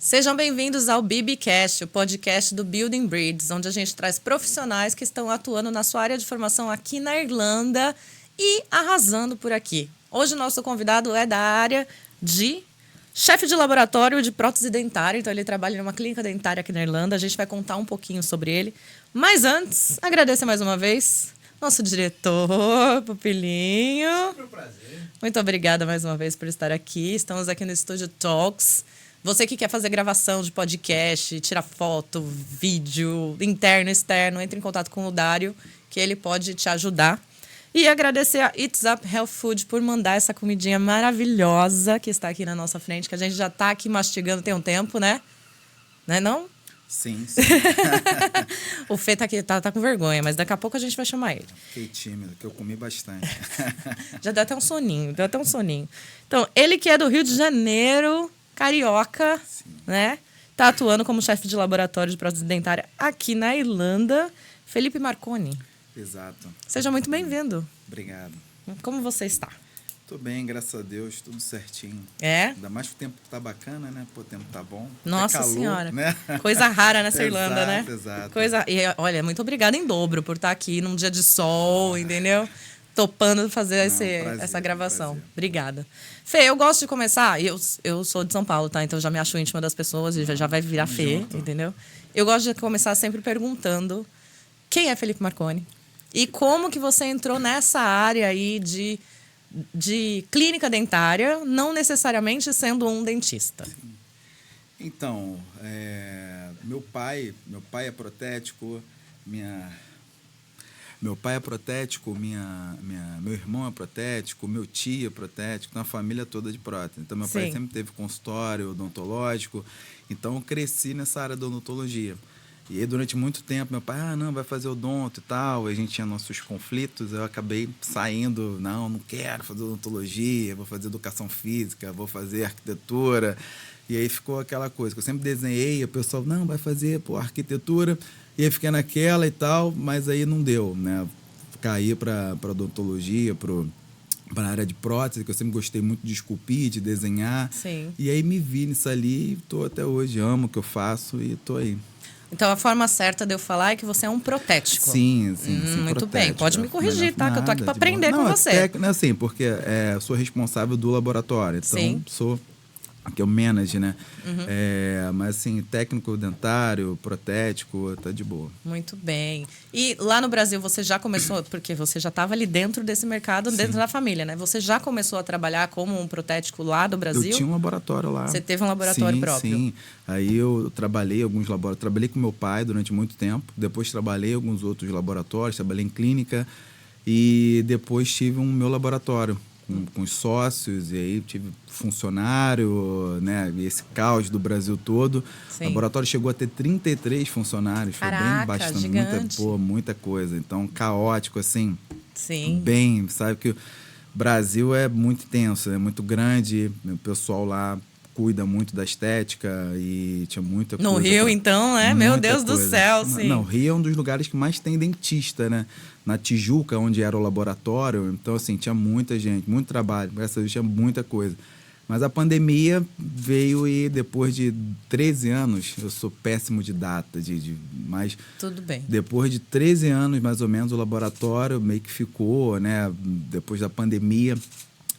Sejam bem-vindos ao BBcast, o podcast do Building Bridges, onde a gente traz profissionais que estão atuando na sua área de formação aqui na Irlanda e arrasando por aqui. Hoje o nosso convidado é da área de chefe de laboratório de prótese dentária, então ele trabalha numa clínica dentária aqui na Irlanda. A gente vai contar um pouquinho sobre ele. Mas antes, agradeço mais uma vez nosso diretor, Pupilinho. Sempre um prazer. Muito obrigada mais uma vez por estar aqui. Estamos aqui no Estúdio Talks. Você que quer fazer gravação de podcast, tirar foto, vídeo, interno, externo, entre em contato com o Dário, que ele pode te ajudar. E agradecer a It's Up Health Food por mandar essa comidinha maravilhosa que está aqui na nossa frente, que a gente já está aqui mastigando tem um tempo, né? Não é não? Sim, sim. O Fê tá aqui, tá com vergonha, mas daqui a pouco a gente vai chamar ele. Fiquei tímido, que eu comi bastante. Já deu até um soninho, Então, ele que é do Rio de Janeiro, carioca, Sim. né? Tá atuando como chefe de laboratório de prótese dentária aqui na Irlanda. Felipe Marconi. Exato. Seja muito bem-vindo. Obrigado. Como você está? Tô bem, graças a Deus, tudo certinho. É? Ainda mais que o tempo tá bacana, né? Pô, o tempo tá bom. Nossa calor, Senhora. Né? Coisa rara nessa Irlanda, né? Exato. E, olha, muito obrigada em dobro por estar aqui num dia de sol, entendeu? Topando fazer essa gravação. Prazer. Obrigada. Fê, eu gosto de começar. Eu sou de São Paulo, tá? Então já me acho íntima das pessoas e já vai virar Fê, junto. entendeu? Eu gosto de começar sempre perguntando quem é Felipe Marconi e como que você entrou nessa área aí de clínica dentária, não necessariamente sendo um dentista. Então, meu pai é protético, meu pai é protético, meu irmão é protético, meu tio é protético, então a família toda de prótese. Então, meu pai Sim. sempre teve consultório odontológico, então eu cresci nessa área da odontologia. E aí, durante muito tempo, meu pai, não, vai fazer odonto e tal, a gente tinha nossos conflitos, eu acabei saindo, não quero fazer odontologia, vou fazer educação física, vou fazer arquitetura, e aí ficou aquela coisa, que eu sempre desenhei, o pessoal, não, vai fazer, arquitetura, e aí fiquei naquela e tal, mas aí não deu, né? Caí para odontologia, para a área de prótese, que eu sempre gostei muito de esculpir, de desenhar. Sim. E aí me vi nisso ali e tô até hoje, amo o que eu faço e tô aí. Então, a forma certa de eu falar é que você é um protético. Sim, muito bem. Pode me corrigir, tá? Que eu tô aqui para aprender com você. Assim, porque eu sou responsável do laboratório. Então, Sim. sou... Aqui é o manager, né? Mas, assim, técnico dentário, protético, tá de boa. Muito bem. E lá no Brasil, você já começou... Porque você já estava ali dentro desse mercado, dentro da família, né? Você já começou a trabalhar como um protético lá do Brasil? Eu tinha um laboratório lá. Você teve um laboratório próprio? Sim. Aí eu trabalhei em alguns laboratórios. Trabalhei com meu pai durante muito tempo. Depois trabalhei em alguns outros laboratórios. Trabalhei em clínica. E depois tive um meu laboratório com os sócios. E aí tive funcionário, né? E esse caos do Brasil todo. Sim. O laboratório chegou a ter 33 funcionários. Caraca, foi bem bastante. gigante. Muita coisa. Então, caótico, assim. Sim. Bem, sabe que o Brasil é muito intenso, é muito grande. O pessoal lá cuida muito da estética e tinha muita coisa. No Rio, então, né? Meu Deus do céu, sim. Não, Rio é um dos lugares que mais tem dentista, né? Na Tijuca, onde era o laboratório. Então, assim, tinha muita gente, muito trabalho. Graças a Deus, tinha muita coisa. Mas a pandemia veio e depois de 13 anos, eu sou péssimo de data, mas Tudo bem. depois de 13 anos, mais ou menos, o laboratório meio que ficou, né? Depois da pandemia,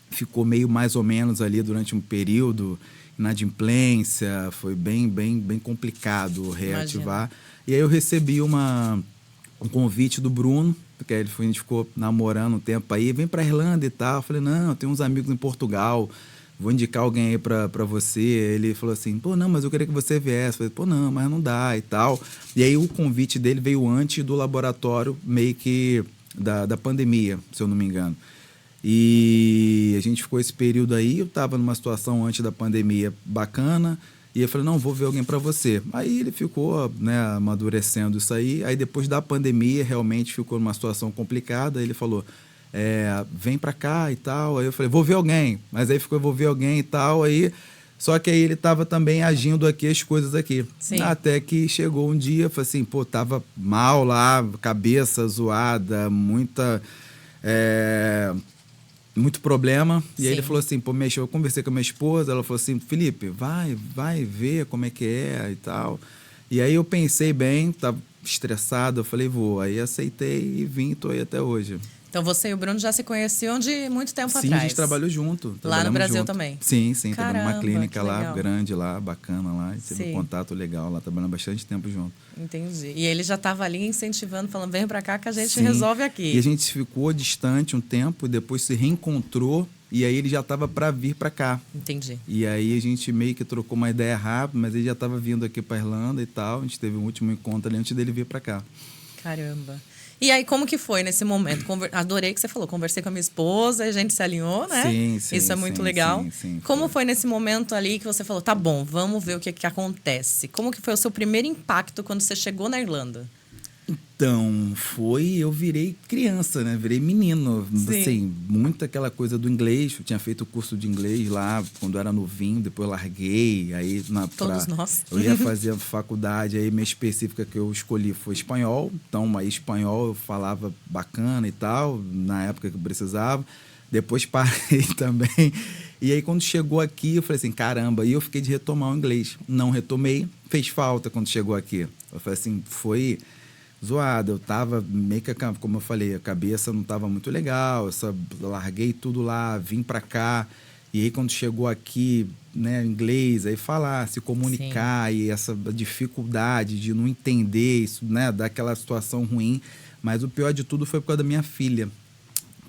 ficou meio mais ou menos ali durante um período, inadimplência, foi bem complicado reativar. Imagina. E aí eu recebi um convite do Bruno, porque a gente ficou namorando um tempo aí, vem para Irlanda e tal. Eu falei, não, eu tenho uns amigos em Portugal, vou indicar alguém aí para você. Ele falou assim, não, mas eu queria que você viesse. Eu falei, não, mas não dá e tal. E aí o convite dele veio antes do laboratório, meio que da pandemia, se eu não me engano. E a gente ficou esse período aí, eu estava numa situação antes da pandemia bacana, e eu falei, não, vou ver alguém para você. Aí ele ficou, né, amadurecendo isso aí. Aí depois da pandemia, realmente ficou numa situação complicada. Ele falou, vem para cá e tal. Aí eu falei, vou ver alguém. Mas aí ficou, vou ver alguém e tal. Aí, só que aí ele estava também agindo aqui, as coisas aqui. Sim. Até que chegou um dia, falei assim, tava mal lá, cabeça zoada, muita... muito problema. E aí ele Sim. falou assim, pô, eu conversei com a minha esposa, ela falou assim, Felipe, vai ver como é que é e tal. E aí eu pensei bem, tava estressado, eu falei, vou. Aí aceitei e vim, tô aí até hoje. Então você e o Bruno já se conheciam de muito tempo Sim, atrás. a gente trabalhou junto. Lá no trabalhamos Brasil junto. também? Sim, trabalhamos numa Caramba, clínica que lá, legal. grande lá, bacana lá. A gente teve Sim. um contato legal lá, trabalhando bastante tempo junto. Entendi. E ele já estava ali incentivando, falando, vem pra cá que a gente Sim. resolve aqui. E a gente ficou distante um tempo, depois se reencontrou e aí ele já estava para vir para cá. Entendi. E aí a gente meio que trocou uma ideia rápida, mas ele já estava vindo aqui para Irlanda e tal. A gente teve um último encontro ali antes dele vir para cá. Caramba. E aí, como que foi nesse momento? Adorei que você falou, conversei com a minha esposa, a gente se alinhou, né? Sim. Isso é muito legal. Sim, como foi nesse momento ali que você falou, tá bom, vamos ver o que acontece? Como que foi o seu primeiro impacto quando você chegou na Irlanda? Então, eu virei criança, né? Virei menino. Sim. Assim, muito aquela coisa do inglês. Eu tinha feito o curso de inglês lá quando eu era novinho, depois larguei. Aí, Todos nós. Eu ia fazer a faculdade, aí minha específica que eu escolhi foi espanhol. Então, aí espanhol eu falava bacana e tal, na época que eu precisava. Depois parei também. E aí, quando chegou aqui, eu falei assim, caramba. E eu fiquei de retomar o inglês. Não retomei, fez falta quando chegou aqui. Eu falei assim, foi zoado. Eu tava meio que, como eu falei, a cabeça não tava muito legal. Eu larguei tudo lá, vim pra cá. E aí, quando chegou aqui, né, inglês, aí falar, se comunicar. Sim. E essa dificuldade de não entender isso, né, daquela situação ruim. Mas o pior de tudo foi por causa da minha filha.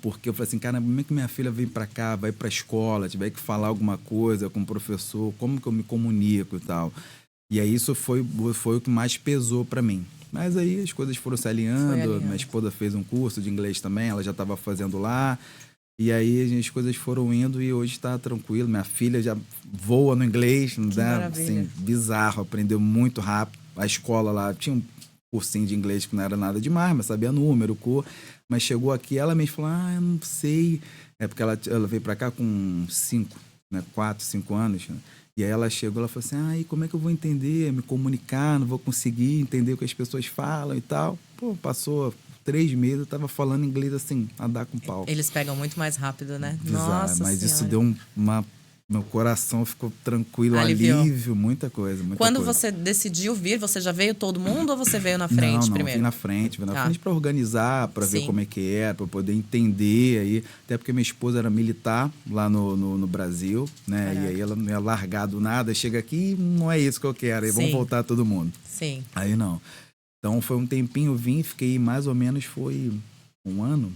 Porque eu falei assim, cara, como é que minha filha vem pra cá, vai pra escola, tiver que falar alguma coisa com o professor, como que eu me comunico e tal. E aí isso foi o que mais pesou pra mim. Mas aí as coisas foram se alinhando. Minha esposa fez um curso de inglês também, ela já estava fazendo lá. E aí as coisas foram indo e hoje está tranquilo. Minha filha já voa no inglês, né? Assim, bizarro, aprendeu muito rápido. A escola lá tinha um cursinho de inglês que não era nada demais, mas sabia número, cor. Mas chegou aqui, ela mesmo falou, eu não sei. É porque ela veio para cá com 4, 5 anos, né? E aí ela chegou, ela falou assim, como é que eu vou entender, me comunicar, não vou conseguir entender o que as pessoas falam e tal. Pô, passou 3 meses, eu tava falando inglês assim, a dar com pau. Eles pegam muito mais rápido, né? Bizarro, Nossa mas Senhora. isso deu meu coração ficou tranquilo, Aliviou. Alívio, muita coisa. Quando você decidiu vir, você já veio todo mundo ou você veio na frente primeiro? Vim na frente para organizar, para ver como é que era, para poder entender aí. Até porque minha esposa era militar lá no Brasil, né? Caraca. E aí ela não ia largar do nada, chega aqui não é isso que eu quero, aí vamos voltar todo mundo. Sim. Aí não. Então foi um tempinho, eu vim, fiquei mais ou menos, foi 1 ano.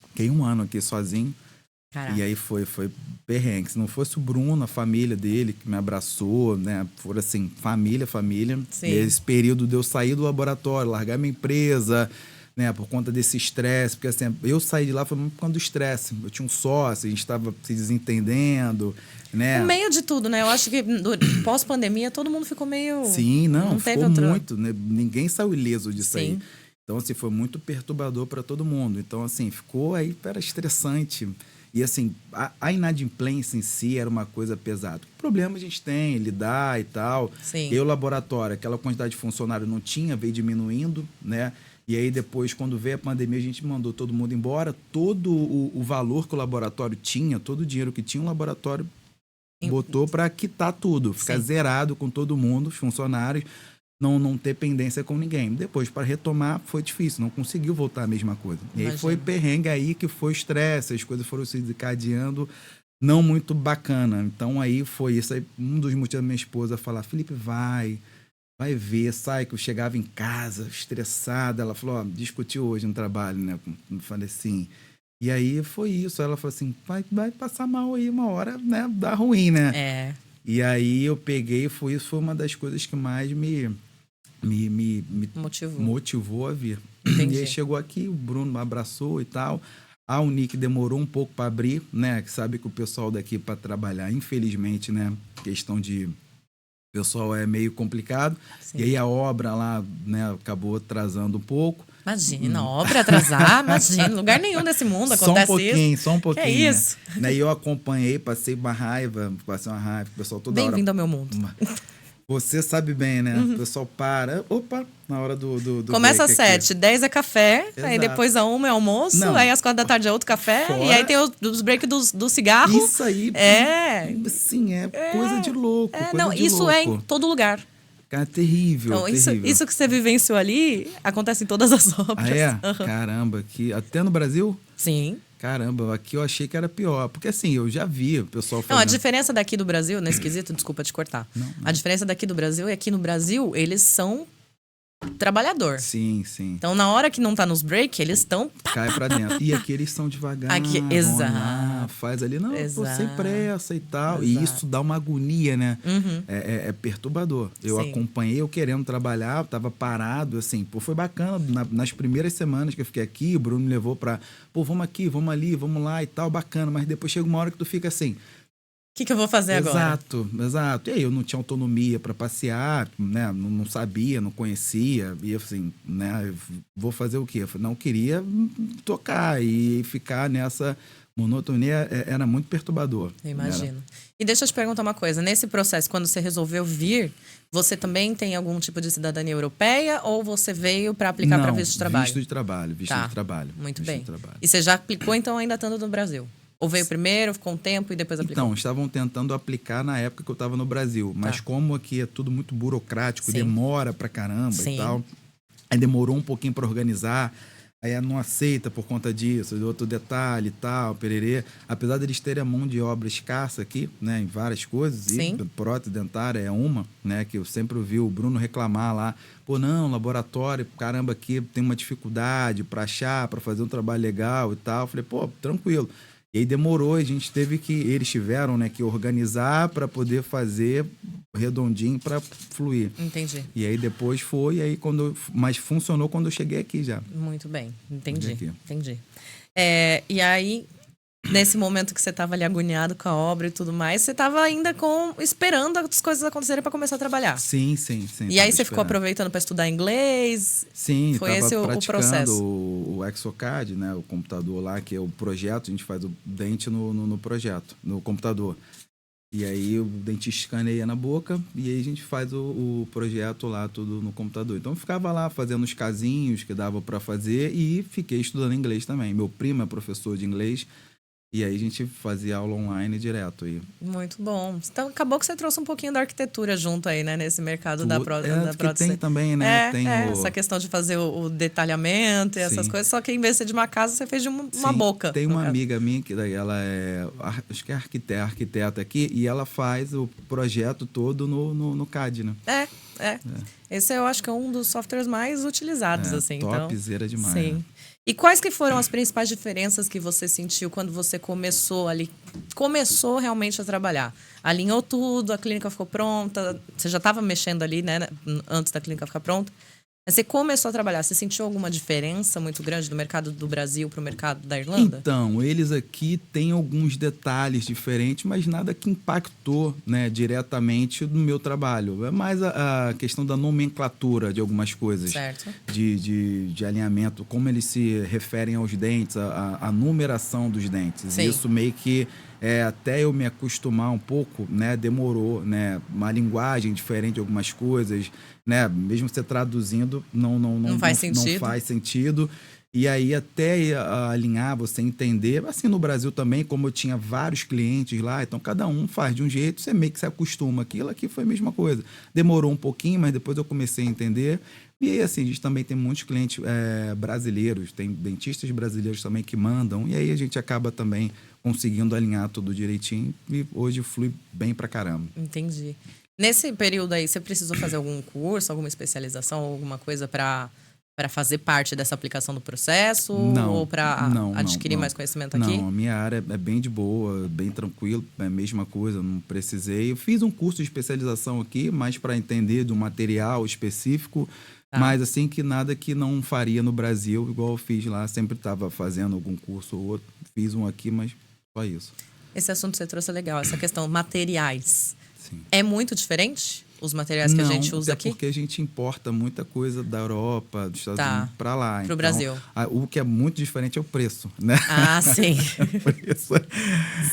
Fiquei 1 ano aqui sozinho. Caraca. E aí foi perrengue. Se não fosse o Bruno, a família dele, que me abraçou, né? Foram assim, família. Sim. E esse período de eu sair do laboratório, largar minha empresa, né? Por conta desse estresse. Porque assim, eu saí de lá foi por conta do estresse. Eu tinha um sócio, a gente estava se desentendendo, né? No meio de tudo, né? Eu acho que pós-pandemia todo mundo ficou meio... Sim, não ficou muito, né? Ninguém saiu ileso disso aí. Então, assim, foi muito perturbador para todo mundo. Então, assim, ficou aí, era estressante. E, assim, a inadimplência em si era uma coisa pesada. O problema a gente tem, lidar e tal. Sim. E o laboratório, aquela quantidade de funcionário não tinha, veio diminuindo, né? E aí, depois, quando veio a pandemia, a gente mandou todo mundo embora. Todo o valor que o laboratório tinha, todo o dinheiro que tinha, o laboratório botou para quitar tudo. Ficar zerado com todo mundo, os funcionários. Não ter pendência com ninguém. Depois, para retomar, foi difícil. Não conseguiu voltar a mesma coisa. E aí foi perrengue aí que foi estresse. As coisas foram se desencadeando não muito bacana. Então, aí foi isso. Aí, um dos motivos da minha esposa falar, Felipe, vai ver. Sai, que eu chegava em casa estressada. Ela falou, discutiu hoje no trabalho, né? Eu falei assim... E aí foi isso. Ela falou assim, vai passar mal aí uma hora, né? Dá ruim, né? E aí eu peguei, isso foi uma das coisas que mais me motivou a vir. Entendi. E aí chegou aqui, o Bruno me abraçou e tal. A Unic demorou um pouco para abrir, né? Que sabe que o pessoal daqui para trabalhar, infelizmente, né? Questão de... O pessoal é meio complicado. Sim. E aí a obra lá, né? Acabou atrasando um pouco. Imagina, obra atrasar, imagina, lugar nenhum desse mundo acontece isso. Só um pouquinho. Que é isso? Né? E eu acompanhei, passei uma raiva, o pessoal toda hora... Bem-vindo ao meu mundo. Você sabe bem, né? O pessoal para. Opa, na hora do Começa às break aqui. 7, 10 é café, aí Exato. depois a 1 é almoço, Não. aí às 4 da tarde é outro café, Fora- e aí tem os breaks do cigarro. Isso aí. Sim, é coisa de louco. É, coisa não, de isso louco. é em todo lugar. Cara, terrível, Então, terrível. isso que você vivenciou ali acontece em todas as obras. Ah, é? Aham. Caramba, aqui. Até no Brasil? Sim. Caramba, aqui eu achei que era pior. Porque assim, eu já vi o pessoal Não, a fazendo. diferença daqui do Brasil, nesse quesito, desculpa te cortar. A diferença daqui do Brasil é que no Brasil eles são trabalhador. Sim, sim. Então, na hora que não tá nos break, eles estão. Cai pra dentro. E aqui eles são devagar. Aqui, vão exato. lá, faz ali, não, pô, sem Exato. pressa e tal. E Exato. isso dá uma agonia, né? Uhum. É perturbador. Eu Sim. acompanhei, eu querendo trabalhar, eu tava parado, assim, pô, foi bacana. Nas primeiras semanas que eu fiquei aqui, o Bruno me levou pra, pô, vamos aqui, vamos ali, vamos lá e tal, bacana. Mas depois chega uma hora que tu fica assim, O que eu vou fazer agora? exato, exato. E aí eu não tinha autonomia para passear, né? Não sabia, não conhecia. E assim, né? Eu vou fazer o quê? Eu falei, não, eu queria tocar e ficar nessa monotonia era muito perturbador. Eu imagino. E deixa eu te perguntar uma coisa. Nesse processo, quando você resolveu vir, você também tem algum tipo de cidadania europeia ou você veio para aplicar para visto de trabalho? Visto de trabalho, visto Tá. de trabalho. Muito visto bem. de trabalho. E você já aplicou, então, ainda estando no Brasil? Ou veio primeiro, ficou um tempo e depois aplicou? Então, estavam tentando aplicar na época que eu estava no Brasil. Mas como aqui é tudo muito burocrático, Sim. demora pra caramba Sim. e tal. Aí demorou um pouquinho para organizar. Aí não aceita por conta disso, outro detalhe e tal, pererê. Apesar deles terem a mão de obra escassa aqui, né, em várias coisas, Sim. e prótese dentária é uma, né, que eu sempre ouvi o Bruno reclamar lá, pô, não, laboratório, caramba, aqui tem uma dificuldade para achar, para fazer um trabalho legal e tal. Eu falei, pô, tranquilo. E aí demorou, a gente teve que, eles tiveram, né, que organizar para poder fazer redondinho para fluir. Entendi. E aí depois foi, mas funcionou quando eu cheguei aqui já. Muito bem. Entendi. Aqui. Entendi. E aí, nesse momento que você estava ali agoniado com a obra e tudo mais, você estava ainda esperando as coisas acontecerem para começar a trabalhar. Sim, sim, sim. E aí tava você ficou esperando. aproveitando para estudar inglês? Sim, Foi tava esse o praticando processo? o Exocad, né? O computador lá, que é o projeto, a gente faz o dente no projeto, no computador. E aí o dentista escaneia na boca e aí a gente faz o projeto lá, tudo no computador. Então eu ficava lá fazendo os casinhos que dava para fazer e fiquei estudando inglês também. Meu primo é professor de inglês e aí a gente fazia aula online direto aí. Muito bom. Então, acabou que você trouxe um pouquinho da arquitetura junto aí, né? Nesse mercado da que prótese. tem também, né? Tem essa questão de fazer o detalhamento e essas Sim. coisas. Só que em vez de ser de uma casa, você fez de uma Sim, boca. Tem no uma caso. amiga minha que daí ela acho que é arquiteta aqui, e ela faz o projeto todo no CAD, né? Esse eu acho que é um dos softwares mais utilizados, assim. Topzera demais. Sim. Né? E quais que foram as principais diferenças que você sentiu quando você começou realmente a trabalhar? Alinhou tudo, a clínica ficou pronta, você já estava mexendo ali, né, antes da clínica ficar pronta. Mas você começou a trabalhar, você sentiu alguma diferença muito grande do mercado do Brasil para o mercado da Irlanda? Então, eles aqui têm alguns detalhes diferentes, mas nada que impactou, né, diretamente no meu trabalho. É mais a questão da nomenclatura de algumas coisas. Certo. De alinhamento, como eles se referem aos dentes, a numeração dos dentes. Sim. Isso meio que, até eu me acostumar um pouco, né, demorou, né, uma linguagem diferente de algumas coisas, né, mesmo você traduzindo, não faz sentido. Não faz sentido. E aí, até alinhar, você entender, assim no Brasil também, como eu tinha vários clientes lá, então cada um faz de um jeito, você meio que se acostuma. Aquilo aqui foi a mesma coisa. Demorou um pouquinho, mas depois eu comecei a entender. E aí, assim, a gente também tem muitos clientes brasileiros, tem dentistas brasileiros também que mandam, e aí a gente acaba também conseguindo alinhar tudo direitinho, e hoje flui bem pra caramba. Entendi. Nesse período aí, você precisou fazer algum curso, alguma especialização, alguma coisa para fazer parte dessa aplicação do processo? Não, ou para adquirir não. mais conhecimento aqui? Não, a minha área é bem de boa, bem tranquilo, é a mesma coisa, não precisei. Eu fiz um curso de especialização aqui, mais para entender de um material específico, mas assim que nada que não faria no Brasil, igual eu fiz lá, sempre estava fazendo algum curso ou outro, fiz um aqui, mas só isso. Esse assunto que você trouxe é legal, essa questão materiais. Sim. É muito diferente os materiais que a gente usa até aqui? porque a gente importa muita coisa da Europa, dos Estados Unidos para lá. Pro Brasil. O que é muito diferente é o preço, né? Ah, sim. O preço é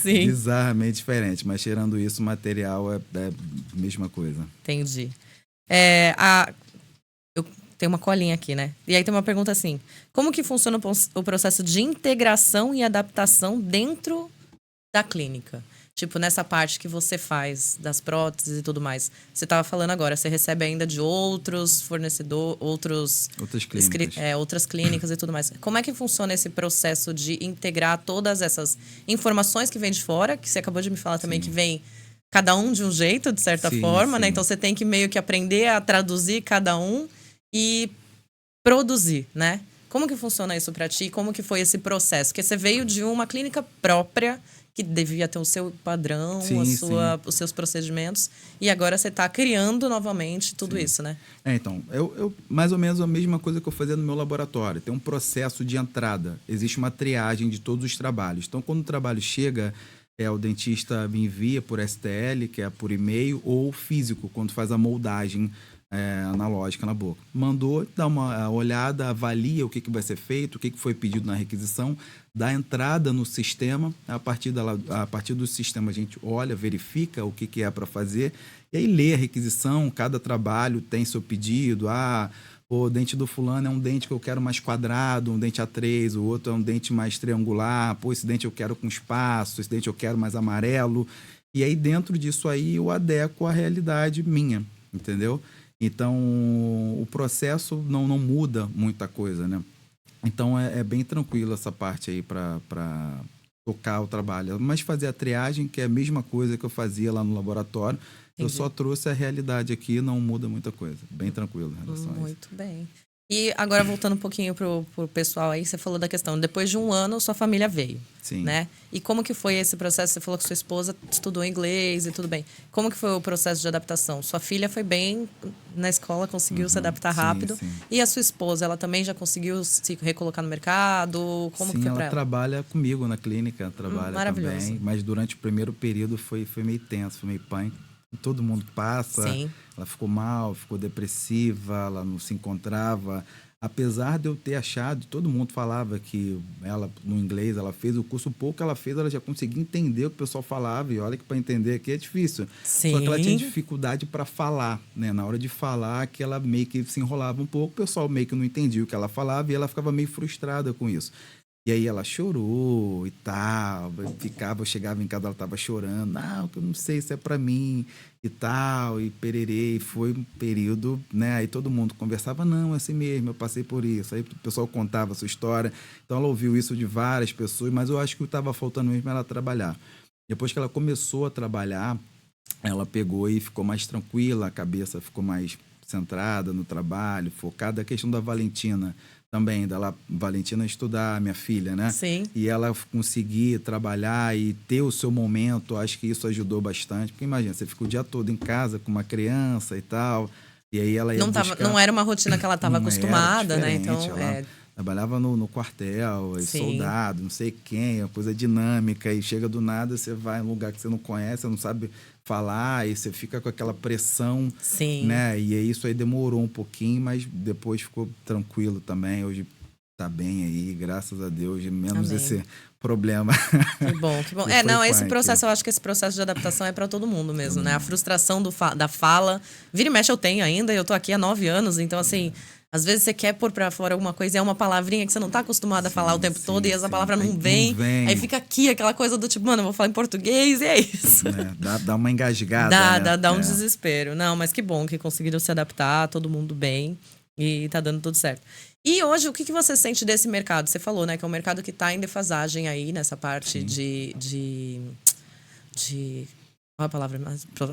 Sim. bizarramente diferente. Mas tirando isso, o material é a mesma coisa. Entendi. Eu tenho uma colinha aqui, né? E aí tem uma pergunta assim: como que funciona o processo de integração e adaptação dentro da clínica? Tipo, nessa parte que você faz das próteses e tudo mais. Você estava falando agora, você recebe ainda de outros fornecedores, outras clínicas e tudo mais. Como é que funciona esse processo de integrar todas essas informações que vêm de fora, que você acabou de me falar também, que vem cada um de um jeito, de certa forma, né? Então você tem que meio que aprender a traduzir cada um e produzir, né? Como que funciona isso para ti? Como que foi esse processo? Porque você veio de uma clínica própria que devia ter o seu padrão, os seus procedimentos, e agora você está criando novamente tudo isso, né? Então, eu mais ou menos a mesma coisa que eu fazia no meu laboratório. Tem um processo de entrada, existe uma triagem de todos os trabalhos. Então, quando o trabalho chega, o dentista me envia por STL, que é por e-mail, ou físico, quando faz a moldagem analógica na boca. Mandou, dá uma olhada, avalia o que vai ser feito, o que foi pedido na requisição, dá entrada no sistema. A partir do sistema a gente olha, verifica o que é para fazer e aí lê a requisição. Cada trabalho tem seu pedido. O dente do fulano é um dente que eu quero mais quadrado, um dente A3, o outro é um dente mais triangular. Esse dente eu quero com espaço, esse dente eu quero mais amarelo. E aí dentro disso aí eu adequo à realidade minha, entendeu? Então, o processo não muda muita coisa, né? Então, é bem tranquilo essa parte aí para tocar o trabalho. Mas fazer a triagem, que é a mesma coisa que eu fazia lá no laboratório, eu só trouxe a realidade aqui, não muda muita coisa. Bem tranquilo em relação a isso. Muito bem. E agora, voltando um pouquinho pro pessoal aí, você falou da questão, depois de um ano, sua família veio, Sim. Né? E como que foi esse processo? Você falou que sua esposa estudou inglês e tudo bem. Como que foi o processo de adaptação? Sua filha foi bem na escola, conseguiu se adaptar rápido. Sim. E a sua esposa, ela também já conseguiu se recolocar no mercado? Como que foi pra ela? Ela trabalha comigo na clínica, trabalha também. Mas durante o primeiro período foi meio tenso, foi meio pânico. Todo mundo passa. Sim. Ela ficou mal, ficou depressiva, ela não se encontrava. Apesar de eu ter achado, todo mundo falava que ela, no inglês, ela fez o curso, pouco que ela fez, ela já conseguia entender o que o pessoal falava. E olha que para entender aqui é difícil. Sim. Só que ela tinha dificuldade para falar, né? Na hora de falar, que ela meio que se enrolava um pouco, o pessoal meio que não entendia o que ela falava e ela ficava meio frustrada com isso. E aí ela chorou e tal, eu chegava em casa, ela tava chorando, não, que eu não sei se é para mim e tal, e pererê, e foi um período, né, aí todo mundo conversava, não, é assim mesmo, eu passei por isso, aí o pessoal contava a sua história, então ela ouviu isso de várias pessoas, mas eu acho que o que estava faltando mesmo era ela trabalhar. Depois que ela começou a trabalhar, ela pegou e ficou mais tranquila, a cabeça ficou mais centrada no trabalho, focada. A questão da Valentina também, Valentina estudar, minha filha, né? Sim. E ela conseguir trabalhar e ter o seu momento, acho que isso ajudou bastante. Porque imagina, você fica o dia todo em casa com uma criança e tal, e aí ela ia não era uma rotina que ela estava acostumada, né? Então, trabalhava no quartel, soldado, não sei quem, uma coisa dinâmica, e chega do nada, você vai em um lugar que você não conhece, você não sabe falar, e você fica com aquela pressão, Sim. Né? E isso aí demorou um pouquinho, mas depois ficou tranquilo também. Hoje tá bem aí, graças a Deus, menos Amém. Esse problema. Que bom, que bom. Esse processo, eu acho que esse processo de adaptação é para todo mundo mesmo, né? A frustração da fala. Vira e mexe eu tenho ainda, eu tô aqui há 9 anos, então assim, às vezes você quer pôr pra fora alguma coisa e é uma palavrinha que você não tá acostumado a falar o tempo todo e essa palavra não vem. Aí fica aqui aquela coisa do tipo, mano, eu vou falar em português e é isso. Dá uma engasgada. Dá um desespero. Não, mas que bom que conseguiram se adaptar, todo mundo bem e tá dando tudo certo. E hoje, o que você sente desse mercado? Você falou, né, que é um mercado que está em defasagem aí nessa parte de qual é a palavra?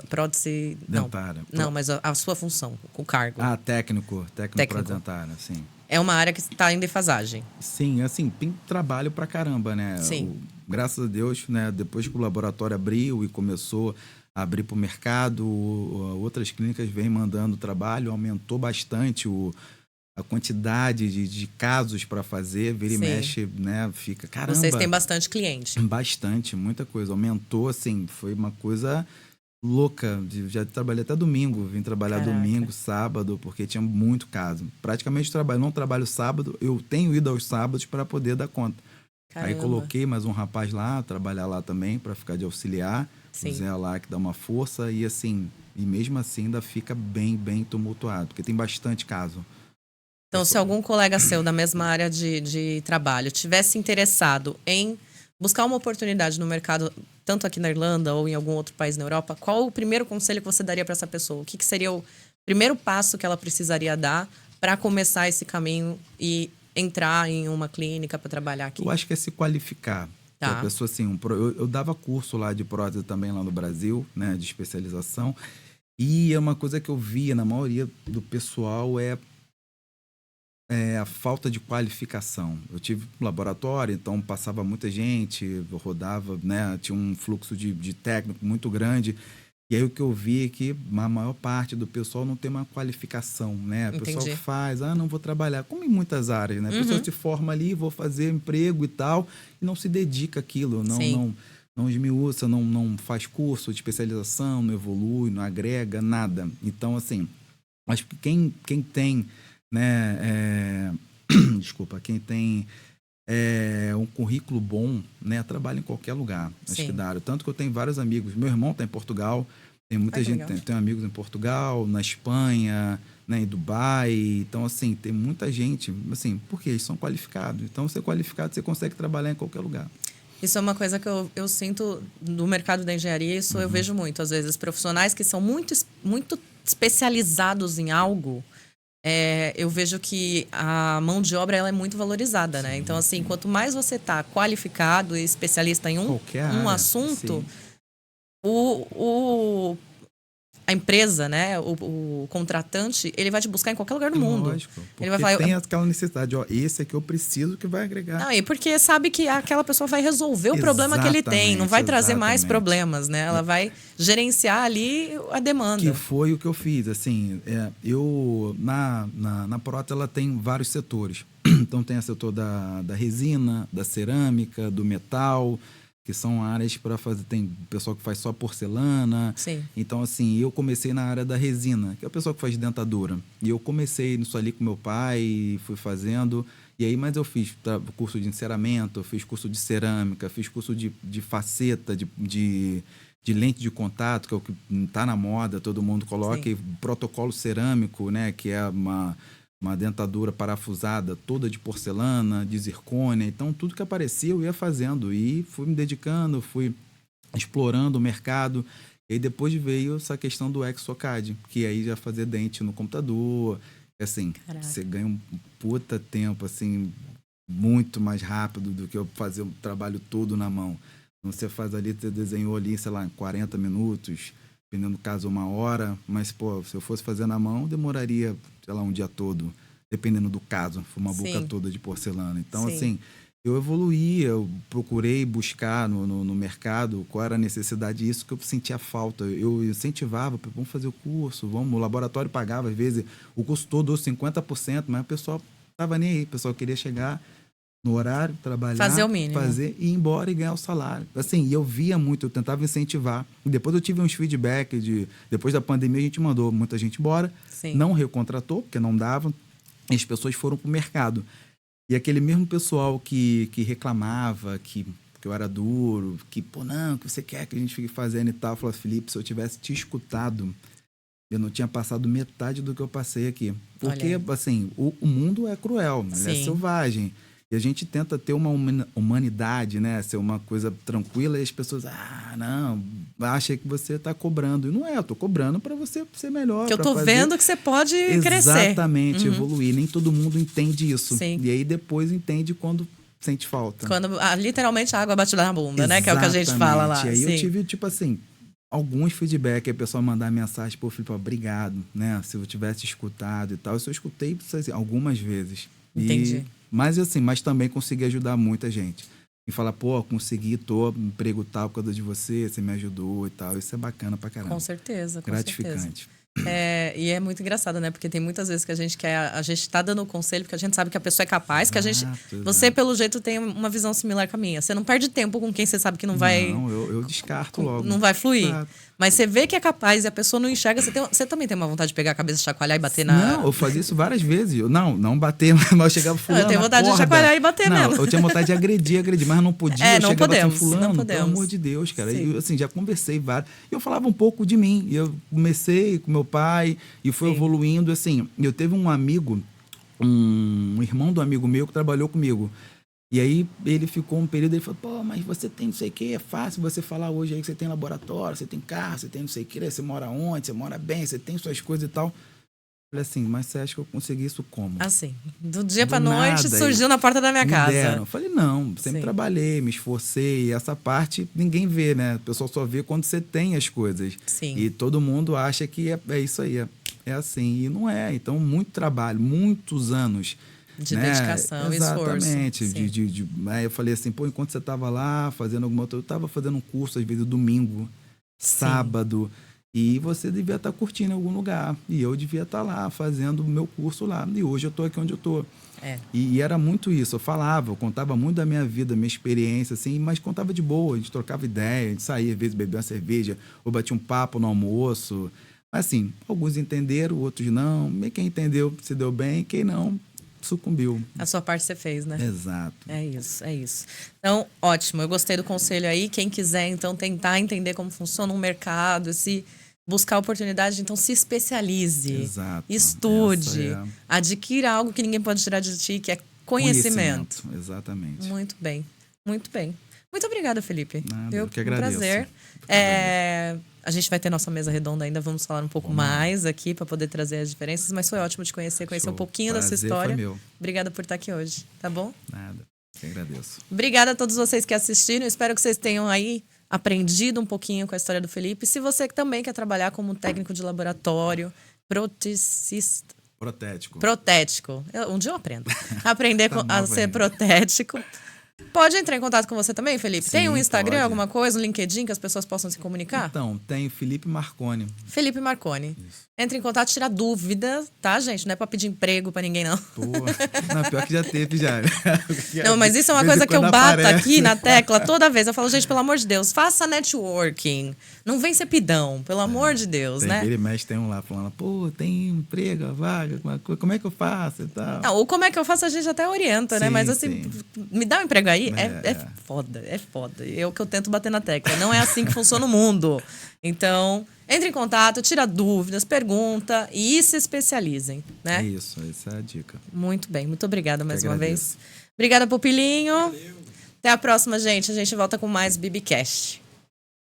Prótese dentária. Não, mas a sua função, o cargo. Técnico para dentária, sim. É uma área que está em defasagem. Sim, assim, tem trabalho pra caramba, né? Sim. Graças a Deus, né, depois que o laboratório abriu e começou a abrir para o mercado, outras clínicas vêm mandando trabalho, aumentou bastante a quantidade de casos para fazer, vira e mexe, né? Fica, caramba. Vocês têm bastante cliente. Bastante, muita coisa. Aumentou, assim, foi uma coisa louca. Já trabalhei até domingo. Vim trabalhar Caraca. domingo, sábado, porque tinha muito caso. Praticamente não trabalho sábado. Eu tenho ido aos sábados para poder dar conta. Aí Caramba. coloquei mais um rapaz lá, trabalhar lá também, para ficar de auxiliar. Sim. O Zé lá que dá uma força. E assim, e mesmo assim ainda fica bem, bem tumultuado, porque tem bastante caso. Então, se algum colega seu da mesma área de trabalho tivesse interessado em buscar uma oportunidade no mercado, tanto aqui na Irlanda ou em algum outro país na Europa, qual o primeiro conselho que você daria para essa pessoa? O que seria o primeiro passo que ela precisaria dar para começar esse caminho e entrar em uma clínica para trabalhar aqui? Eu acho que é se qualificar. Tá. A pessoa, assim, eu dava curso lá de prótese também lá no Brasil, né, de especialização. E é uma coisa que eu via na maioria do pessoal é a falta de qualificação. Eu tive um laboratório, então passava muita gente, eu rodava, né, tinha um fluxo de técnico muito grande. E aí o que eu vi é que a maior parte do pessoal não tem uma qualificação, né? O pessoal faz, não vou trabalhar, como em muitas áreas, né? A pessoa se forma ali, vou fazer emprego e tal, e não se dedica àquilo, não esmiuça, não faz curso de especialização, não evolui, não agrega nada. Então, assim, acho que quem tem, né, desculpa, quem tem um currículo bom, né, trabalha em qualquer lugar, acho que dá. Tanto que eu tenho vários amigos, meu irmão está em Portugal, tem muita gente, tem amigos em Portugal, na Espanha, né, em Dubai, então assim, tem muita gente, assim, porque eles são qualificados, então você é qualificado, você consegue trabalhar em qualquer lugar. Isso é uma coisa que eu sinto no mercado da engenharia, isso eu vejo muito, às vezes, profissionais que são muito especializados em algo, eu vejo que a mão de obra ela é muito valorizada, né? Então, assim, quanto mais você está qualificado e especialista em um assunto, a empresa, né? O contratante, ele vai te buscar em qualquer lugar do mundo. Lógico, ele vai falar, tem aquela necessidade, esse aqui eu preciso que vai agregar. Não, e porque sabe que aquela pessoa vai resolver o problema que ele tem, não vai trazer mais problemas, né? Ela vai gerenciar ali a demanda. Que foi o que eu fiz, assim, eu, na Prota, ela tem vários setores. Então tem o setor da resina, da cerâmica, do metal, que são áreas para fazer, tem pessoal que faz só porcelana. Sim. Então, assim, eu comecei na área da resina, que é o pessoal que faz dentadura. E eu comecei nisso ali com meu pai, fui fazendo. E aí, mas eu fiz curso de enceramento, fiz curso de cerâmica, fiz curso de faceta, de lente de contato, que é o que está na moda, todo mundo coloca, e protocolo cerâmico, né, que é uma dentadura parafusada toda de porcelana, de zircônia. Então, tudo que aparecia eu ia fazendo e fui me dedicando, fui explorando o mercado. E aí depois veio essa questão do Exocad, que aí já fazer dente no computador. Assim, você ganha um puta tempo, assim, muito mais rápido do que eu fazer o trabalho todo na mão. Então, você faz ali, você desenhou ali, sei lá, em 40 minutos, dependendo do caso, 1 hora. Mas, pô, se eu fosse fazer na mão, demoraria, sei lá, um dia todo, dependendo do caso. Foi uma boca toda de porcelana. Então, assim, eu evoluí, eu procurei buscar no mercado qual era a necessidade disso, que eu sentia falta. Eu incentivava, vamos fazer o curso, vamos, o laboratório pagava, às vezes, o curso todo, 50%, mas o pessoal estava nem aí, o pessoal queria chegar no horário, trabalhar, fazer o mínimo, e ir embora e ganhar o salário. Assim, e eu via muito, eu tentava incentivar. E depois eu tive uns feedback depois da pandemia a gente mandou muita gente embora, não recontratou, porque não dava, e as pessoas foram pro mercado. E aquele mesmo pessoal que reclamava, que eu era duro, que, pô, não, o que você quer que a gente fique fazendo e tal, falou, Felipe, se eu tivesse te escutado, eu não tinha passado metade do que eu passei aqui. Porque, assim, o mundo é cruel, ele é selvagem. E a gente tenta ter uma humanidade, né? Ser uma coisa tranquila e as pessoas, não, acham que você está cobrando. E não é, eu estou cobrando para você ser melhor. Que eu estou vendo que você pode crescer. Exatamente, evoluir. Nem todo mundo entende isso. E aí depois entende quando sente falta. Quando literalmente a água bate na bunda, né? Que é o que a gente fala lá. E aí eu tive, tipo assim, alguns feedback, aí a pessoa mandar mensagem, pô, Felipe, obrigado, né? Se eu tivesse escutado e tal. Isso eu escutei assim, algumas vezes. Entendi. Mas assim, mas também consegui ajudar muita gente. E falar, pô, consegui, emprego tal por causa de você me ajudou e tal. Isso é bacana pra caramba. Com certeza, com gratificante. Certeza. E é muito engraçado, né? Porque tem muitas vezes que a gente tá dando conselho porque a gente sabe que a pessoa é capaz, que você, pelo jeito, tem uma visão similar com a minha. Você não perde tempo com quem você sabe que não vai... Não, eu descarto logo. Não vai fluir. Mas você vê que é capaz e a pessoa não enxerga. Você também tem uma vontade de pegar a cabeça, chacoalhar e bater na... Não, eu fazia isso várias vezes. Não bater, mas eu chegava fulano. Eu tenho vontade de chacoalhar e bater mesmo. Eu tinha vontade de agredir, mas eu não podia. Eu não chegava podemos, assim, fulano, não podemos. pelo amor de Deus, cara. E, assim, já conversei várias. E eu falava um pouco de mim. E eu comecei com meu pai e foi evoluindo, assim. Eu teve um amigo, um irmão do amigo meu que trabalhou comigo. E aí ele ficou um período, ele falou, pô, mas você tem não sei o que, é fácil você falar hoje aí que você tem laboratório, você tem carro, você tem não sei o que, você mora onde, você mora bem, você tem suas coisas e tal. Eu falei assim, mas você acha que eu consegui isso como? Assim, do dia pra noite surgiu na porta da minha casa. Eu falei, não, sempre trabalhei, me esforcei, e essa parte ninguém vê, né? O pessoal só vê quando você tem as coisas. Sim. E todo mundo acha que é isso aí, é assim, e não é. Então, muito trabalho, muitos anos. De dedicação e esforço. Exatamente. Aí eu falei assim, pô, enquanto você estava lá fazendo alguma outra... Eu estava fazendo um curso, às vezes, domingo, sábado, e você devia estar curtindo em algum lugar. E eu devia estar lá, fazendo o meu curso lá. E hoje eu estou aqui onde eu estou. E era muito isso. Eu falava, eu contava muito da minha vida, minha experiência, assim, mas contava de boa. A gente trocava ideia, a gente saía, às vezes, bebia uma cerveja, ou batia um papo no almoço. Mas, assim, alguns entenderam, outros não. E quem entendeu se deu bem, quem não... sucumbiu. A sua parte você fez, né? Exato. É isso. Então, ótimo. Eu gostei do conselho aí. Quem quiser, então, tentar entender como funciona um mercado, se buscar oportunidade, então se especialize. Exato. Estude. Adquira algo que ninguém pode tirar de ti, que é conhecimento. Exatamente. Muito bem. Muito obrigada, Felipe. Nada, eu que agradeço. Um prazer. A gente vai ter nossa mesa redonda ainda, vamos falar um pouco mais aqui para poder trazer as diferenças, mas foi ótimo te conhecer um pouquinho da sua história. Foi meu. Obrigada por estar aqui hoje, tá bom? Nada, eu agradeço. Obrigada a todos vocês que assistiram, espero que vocês tenham aí aprendido um pouquinho com a história do Felipe. Se você também quer trabalhar como técnico de laboratório, protético. Um dia eu aprendo. Aprender a ser protético. Pode entrar em contato com você também, Felipe? Sim, tem um Instagram, pode. Alguma coisa, um LinkedIn que as pessoas possam se comunicar? Então, tem Felipe Marconi. Felipe Marconi. Isso. Entre em contato, tira dúvida, tá, gente? Não é pra pedir emprego pra ninguém, não. Pô, não, pior que já teve, já. Não, mas isso é uma coisa que eu bato aqui na tecla toda vez. Eu falo, gente, pelo amor de Deus, faça networking. Não vem ser pidão, pelo amor de Deus, né? Ele mexe, tem um lá falando, pô, tem emprego, a vaga, como é que eu faço e tal. Não, ou como é que eu faço, a gente até orienta, né? Mas assim, me dá um emprego aí, é foda. É o que eu tento bater na tecla. Não é assim que funciona o mundo. Então, entre em contato, tira dúvidas, pergunta e se especializem, né? É isso, essa é a dica. Muito bem, muito obrigada mais uma agradeço. vez. Obrigada, Pupilinho. Valeu. Até a próxima, gente. A gente volta com mais BBcast.